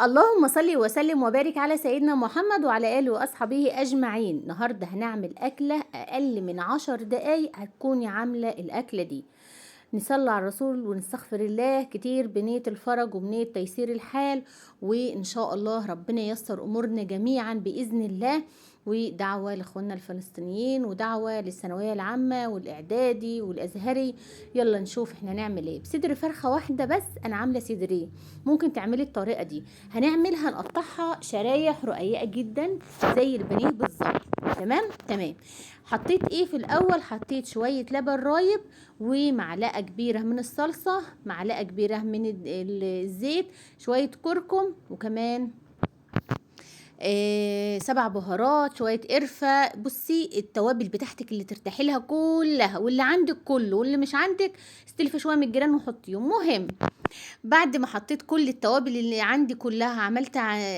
اللهم صل وسلم وبارك على سيدنا محمد وعلى آله وأصحابه أجمعين. النهاردة هنعمل أكلة أقل من 10 دقايق هتكوني عاملة الأكلة دي. نصلي على الرسول ونستغفر الله كتير بنية الفرج وبنية تيسير الحال، وإن شاء الله ربنا ييسر أمورنا جميعا بإذن الله. ودعوة لإخواننا الفلسطينيين ودعوة للثانوية العامة والإعدادي والأزهري. يلا نشوف احنا نعمل ايه. بصدر فرخة واحدة بس أنا عاملة صدرين. ممكن تعملي الطريقة دي. هنقطعها شرايح رقيقة جدا زي البانيه بالظبط. تمام. حطيت ايه في الأول؟ حطيت شوية لبن رايب ومعلقة كبيرة من الصلصة، معلقة كبيرة من الزيت، شوية كركم، وكمان 7 بهارات، شوية قرفة. بصي التوابل بتاعتك اللي ترتاحي لها كلها، واللي عندك كله واللي مش عندك استلفي شوية من الجيران وحطيهم. مهم بعد ما حطيت كل التوابل اللي عندي كلها، عملت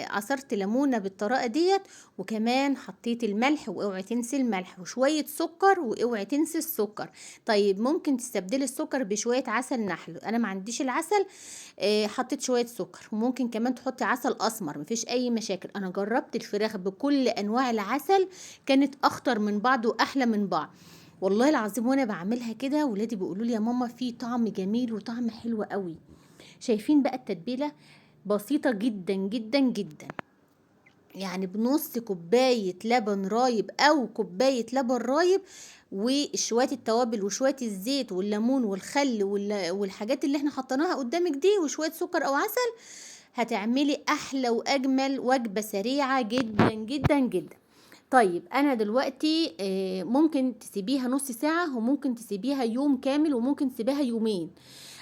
عصرت ليمونه بالطريقه ديت، وكمان حطيت الملح واوعي تنسي الملح، وشويه سكر واوعي تنسي السكر. طيب ممكن تستبدلي السكر بشويه عسل نحل، انا ما عنديش العسل. حطيت شويه سكر، وممكن كمان تحطي عسل اسمر، مفيش اي مشاكل. انا جربت الفراخ بكل انواع العسل، كانت اخطر من بعض واحلى من بعض والله العظيم. وانا بعملها كده ولادي بيقولوا لي يا ماما في طعم جميل وطعم حلو قوي. شايفين بقى التتبيلة بسيطة جدا جدا جدا، يعني بنص كوباية لبن رايب او كوباية لبن رايب، وشوية التوابل وشوية الزيت والليمون والخل والحاجات اللي احنا حطيناها قدامك دي، وشوية سكر او عسل، هتعملي احلى واجمل وجبة سريعة جدا جدا جدا. طيب انا دلوقتي ممكن تسيبيها نص ساعة، وممكن تسيبيها يوم كامل، وممكن تسيبيها يومين.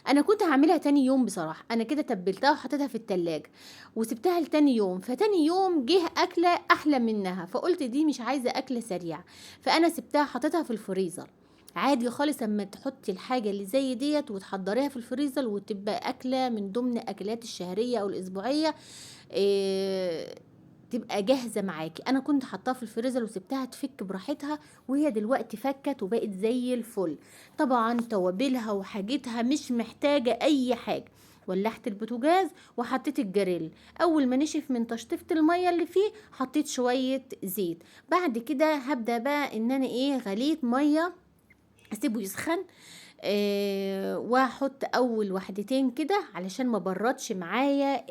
انا كنت هعملها تاني يوم بصراحة. انا كده تبلتها وحطيتها في التلاجة وسبتها لتاني يوم، فتاني يوم جه اكلة احلى منها، فقلت دي مش عايزة اكلة سريعة، فانا سبتها حطيتها في الفريزر. عادي خالص اما تحطي الحاجة اللي زي ديت وتحضريها في الفريزر، وتبقى اكلة من ضمن اكلات الشهرية او الاسبوعية. إيه، تبقى جاهزة معاكي. انا كنت حطاها في الفريزر وسبتها تفك براحتها، وهي دلوقتي فكت وبقت زي الفل. طبعا توابلها وحاجتها مش محتاجة اي حاجة. ولحت البوتاجاز وحطيت الجريل. اول ما نشف من تشطيفة المية اللي فيه حطيت شوية زيت. بعد كده هبدأ بقى ان انا غليت مية، اسيبه يسخن. واحط اول وحدتين كده علشان ما بردش معايا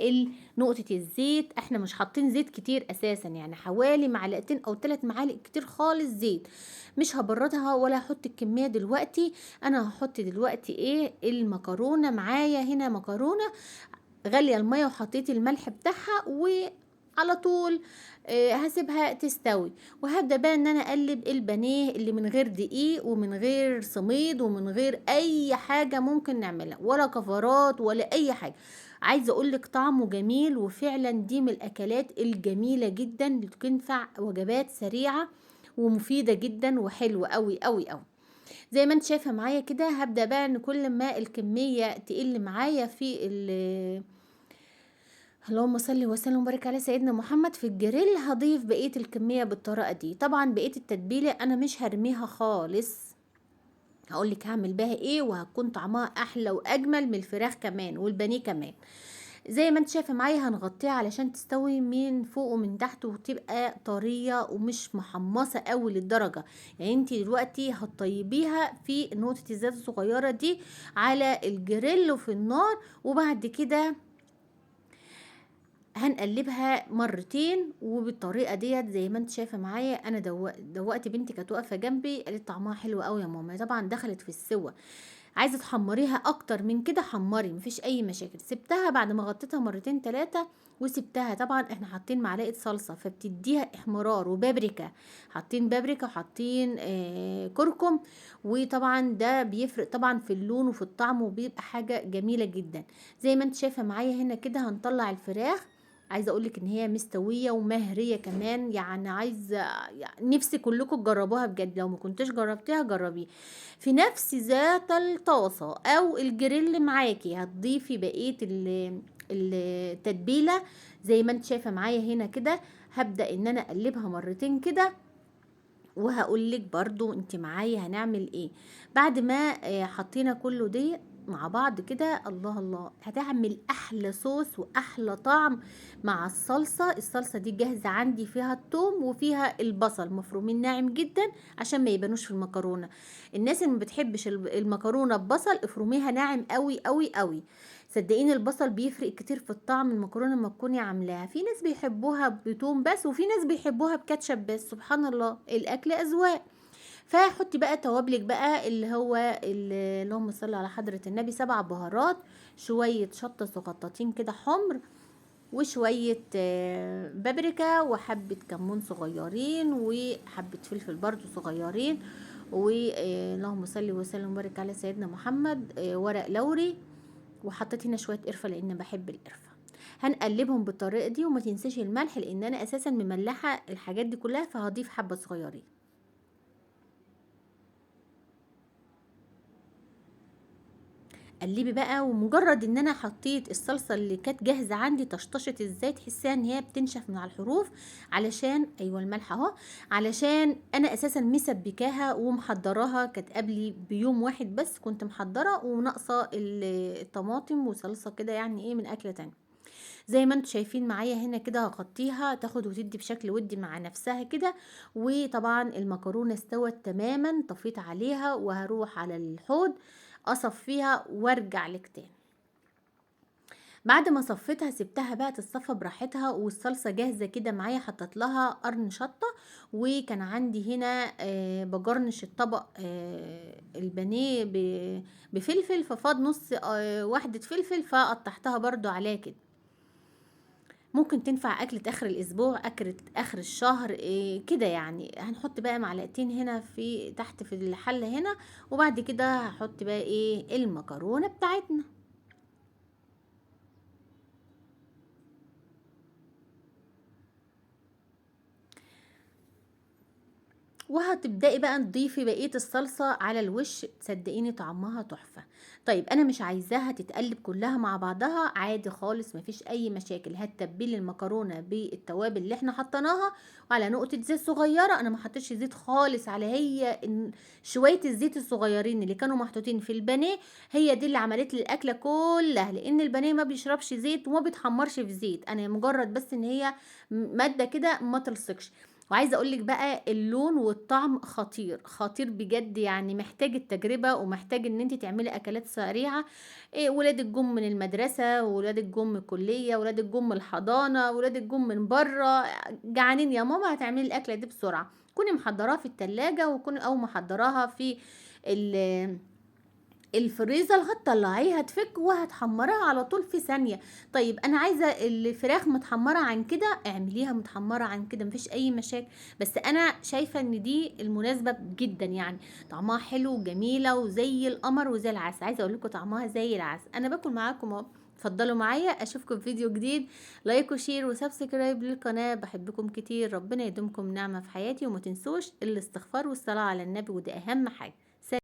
نقطة الزيت. احنا مش حاطين زيت كتير اساسا، يعني حوالي معلقتين او 3 معالق كتير خالص زيت. مش هبردها ولا هحط الكمية دلوقتي. انا هحط دلوقتي المكرونة. معايا هنا مكرونة غالية المية، وحطيت الملح بتاعها وعلى طول هسيبها تستوي. وهبدأ بقى ان انا اقلب البانيه اللي من غير دقيق ومن غير سميد ومن غير اي حاجة ممكن نعملها، ولا كفرات ولا اي حاجة. عايزة اقولك طعمه جميل، وفعلا دي من الاكلات الجميلة جدا اللي تنفع وجبات سريعة ومفيدة جدا وحلوة قوي قوي قوي. زي ما انت شايفة معايا كده. هبدأ بقى ان كل ما الكمية تقل معايا في اللهم صل وسلم وبارك على سيدنا محمد في الجريل، هضيف بقية الكمية بالطريقة دي. طبعا بقية التتبيلة انا مش هرميها خالص، هقولك هعمل بها ايه وهتكون طعمها احلى واجمل من الفراخ كمان والبانيه كمان. زي ما انت شايفه معايا هنغطيها علشان تستوي من فوق ومن تحت، وتبقى طريه ومش محمصه قوي للدرجه. يعني انت دلوقتي هتطيبيها في نقطه الزيت الصغيره دي على الجريل وفي النار، وبعد كده هنقلبها مرتين. وبالطريقه ديت زي ما انت شايفه معايا انا دوقت بنتي كانت واقفه جنبي قالت طعمها حلو قوي يا ماما. طبعا دخلت في السوا. عايزه تحمريها اكتر من كده حمري، مفيش اي مشاكل. سبتها بعد ما غطيتها مرتين 3 وسبتها. طبعا احنا حاطين معلقه صلصه فبتديها احمرار، وبابريكا، حاطين بابريكا وحاطين كركم، وطبعا ده بيفرق طبعا في اللون وفي الطعم، وبيبقى حاجه جميله جدا. زي ما انت شايفه معايا هنا كده هنطلع الفراخ. عايزه اقولك ان هي مستويه ومهريه كمان، يعني عايزه يعني نفسي كلكم تجربوها بجد. لو ما كنتش جربتيها جربيه في نفس ذات الطاسه او الجريل معاكي. هتضيفي بقيه التتبيله زي ما انت شايفه معايا هنا كده. هبدا ان انا اقلبها مرتين كده، وهقولك برضو انت معايا هنعمل ايه بعد ما حطينا كله دي. مع بعض كده، الله الله، هتعمل احلى صوص واحلى طعم مع الصلصة. الصلصة دي جاهزة عندي، فيها الثوم وفيها البصل مفرومين ناعم جدا عشان ما يبانوش في المكرونة. الناس اللي ما بتحبش المكرونة ببصل افرميها ناعم قوي قوي قوي. صدقيني البصل بيفرق كتير في الطعم المكرونة لما تكوني عاملاها. في ناس بيحبوها بتوم بس، وفي ناس بيحبوها بكاتشب بس. سبحان الله، الاكل اذواق. فحطي بقى توابلك بقى، اللي هو اللهم صل على حضرة النبي، 7 بهارات، شوية شطة صغطتين كده حمر، وشوية بابريكا، وحبة كمون صغيرين، وحبة فلفل برضو صغيرين، اللهم صل وسلم وبارك على سيدنا محمد، ورق لوري. وحطيت هنا شوية قرفة لان بحب القرفة. هنقلبهم بالطريقة دي، وما تنسيش الملح لان انا اساسا مملحة الحاجات دي كلها، فهضيف حبة صغيرين. قلبي بقى، ومجرد ان انا حطيت الصلصه اللي كانت جاهزه عندي طشطشت ازاي، تحسيها ان هي بتنشف من على الحروف. علشان ايوه الملح اهو، علشان انا اساسا مسبكاها ومحضراها، كانت قبلي بيوم واحد بس كنت محضره، وناقصه الطماطم وصلصه كده، يعني ايه، من اكله تانية. زي ما انتم شايفين معايا هنا كده، هغطيها تاخد وتدي بشكل ودي مع نفسها كده. وطبعا المكرونه استوت تماما، طفيت عليها وهروح على الحوض اصفيها وارجع لك تاني. بعد ما صفيتها سبتها بقى تتصفى براحتها، والصلصه جاهزه كده معايا. حطيت لها قرن شطه، وكان عندي هنا بجرنش الطبق البانيه بفلفل، ففاض نص واحده فلفل، فقطعتها برضو عليها كده. ممكن تنفع أكلة آخر الأسبوع، أكلة آخر الشهر، إيه كده يعني. هنحط بقى معلقتين هنا في تحت في الحلة هنا، وبعد كده هحط بقى ايه المكرونة بتاعتنا. وهتبدأي بقى تضيفي بقية الصلصة على الوش، تصدقيني طعمها تحفة. طيب انا مش عايزاها تتقلب كلها مع بعضها، عادي خالص مفيش اي مشاكل. هتتبلي المكرونة بالتوابل اللي احنا حطيناها، وعلى نقطة زيت صغيرة. انا ما حطيتش زيت خالص، على هي شوية الزيت الصغيرين اللي كانوا محطوطين في البانيه، هي دي اللي عملت لي الاكلة كلها. لان البانيه ما بيشربش زيت وما بيتحمرش في زيت، انا مجرد بس ان هي مادة كده ما تلصقش. وعايزه اقولك بقى اللون والطعم خطير خطير بجد، يعني محتاج التجربه، ومحتاج ان انت تعملي اكلات سريعه. إيه، ولادك جم من المدرسه، ولادك جم من الكليه، ولادك جم من الحضانه، ولادك جم من بره، جعانين يا ماما، هتعملي الاكله دي بسرعه. كوني محضراها في التلاجة، وكوني او محضراها في الفريزر، هتطلعيها تفك وهتحمرها على طول في ثانية. طيب انا عايزة الفراخ متحمرة عن كده، اعمليها متحمرة عن كده، مفيش اي مشاكل. بس انا شايفة ان دي المناسبة جدا يعني. طعمها حلو وجميلة وزي القمر وزي العسل. عايزة اقول لكم طعمها زي العسل. انا باكل معاكم اهو. اتفضلوا معايا، اشوفكم في فيديو جديد. لايك وشير وسبسكرايب للقناة، بحبكم كتير، ربنا يدومكم نعمة في حياتي. وما تنسوش الاستغفار والصلاة على النبي، وده اهم حاجة.